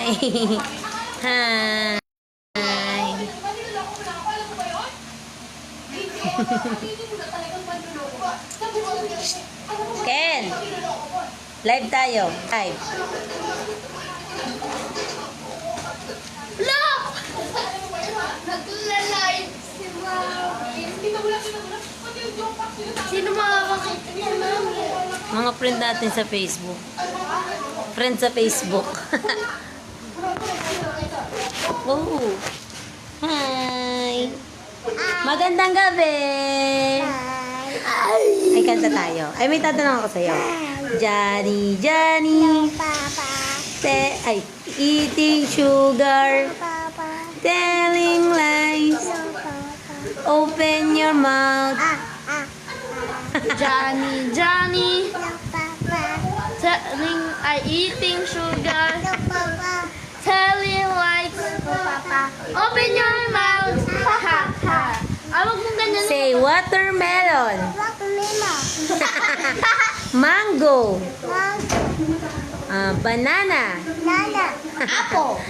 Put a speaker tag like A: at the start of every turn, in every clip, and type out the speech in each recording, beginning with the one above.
A: Hi. Hi. Ken, live tayo. Live.
B: Look! Nagla-live si Mami. Sino makakakita niya, Mami?
A: Mga friend natin sa Facebook. Friend sa Facebook. Oh. Hi. Magandang gabi. Ay, kanta tayo. Ay, may tatanong ako sa'yo. Johnny, Johnny. Eating sugar. Telling lies. Open your mouth.
B: Johnny, Johnny. Eating sugar. Telling lies. Open your mouth. Ha, ha. Awag mong ganyan.
A: Say watermelon. Mango. Banana.
B: Apple.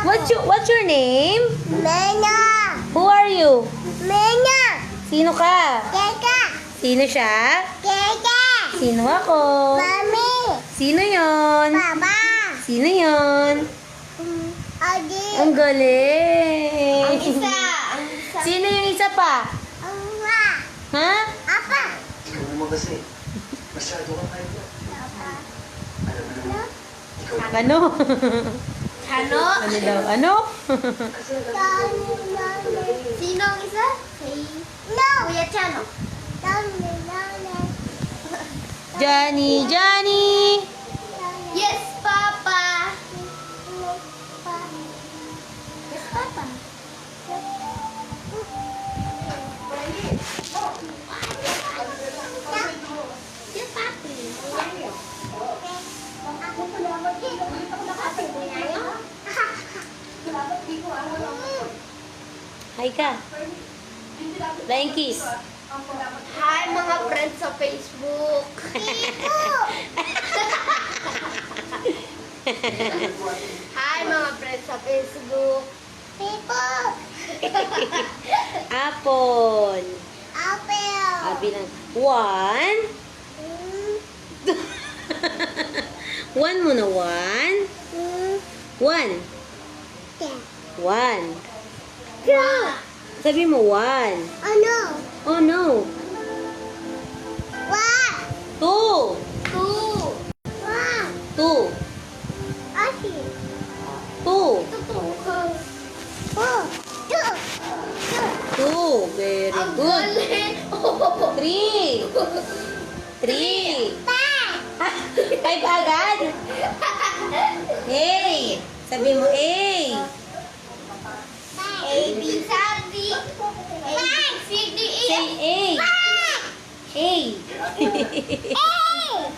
A: What's your name? Who are you? Sino ka? Sino siya? Sino ako? Sino yon? Sino yon? Ang galing.
B: Ang isa.
A: Sino yung isa pa? Ha?
C: Ano mo kasi? Masyado kang kayo.
A: Ano?
B: Ano?
A: Ano daw? Ano?
B: Sino ang isa? Kuya Chano.
A: Johnny, Johnny.
B: Yes, Papa. Yes, Papa. Yes, Papi.
A: Hi ka. Flying kiss.
B: Hi, mga friends sa Facebook. Hi, mga friends sa Facebook.
A: Apple. Bilang. 1. 1 muna. 1. 1. 1. Sabi mo 1. Oh no. 2. 2. 2. 2. Very
B: Ang
A: good.
B: galing.
A: 3. 3. 5 agad. Hey. Sabi mo A.
B: A, B, C, D, C, D, E,
A: Say A. A.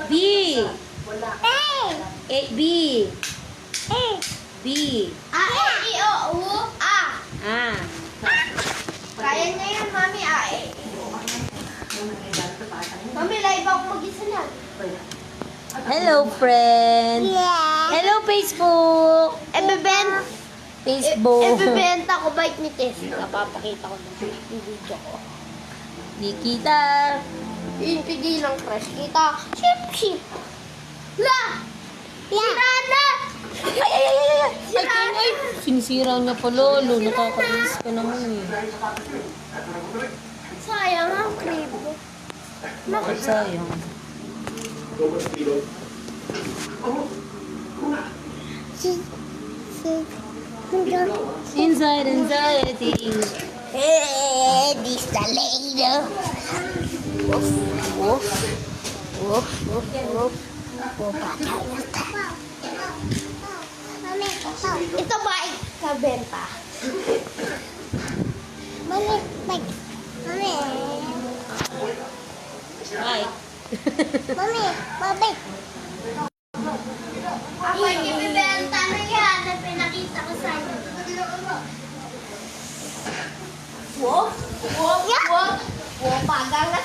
A: B. A. B. B.
B: A, E, I, O, U, A.
A: Ah.
B: Kaya niya yan, Mami. A, E. Mami, live ako mag-isa lang.
A: Hello, friend. Hello, Facebook. Facebook.
B: Ibebenta ko bike ni Tess. Napapakita ko ng video ko.
A: Di kita.
B: Yung pigi ng crush. Kita. Ship. La! Sira na!
A: Ay, sinisira niya pa, Lolo. Nakakainis ka naman eh.
B: Sayang ang kribo.
A: Bakit sayang? Inside anxiety.
B: This the lady. Woof. Ito ba ikabenta?
A: Hi.
B: Ako ibibenta na yan na pinakita ko sa'yo. Wow, pagang na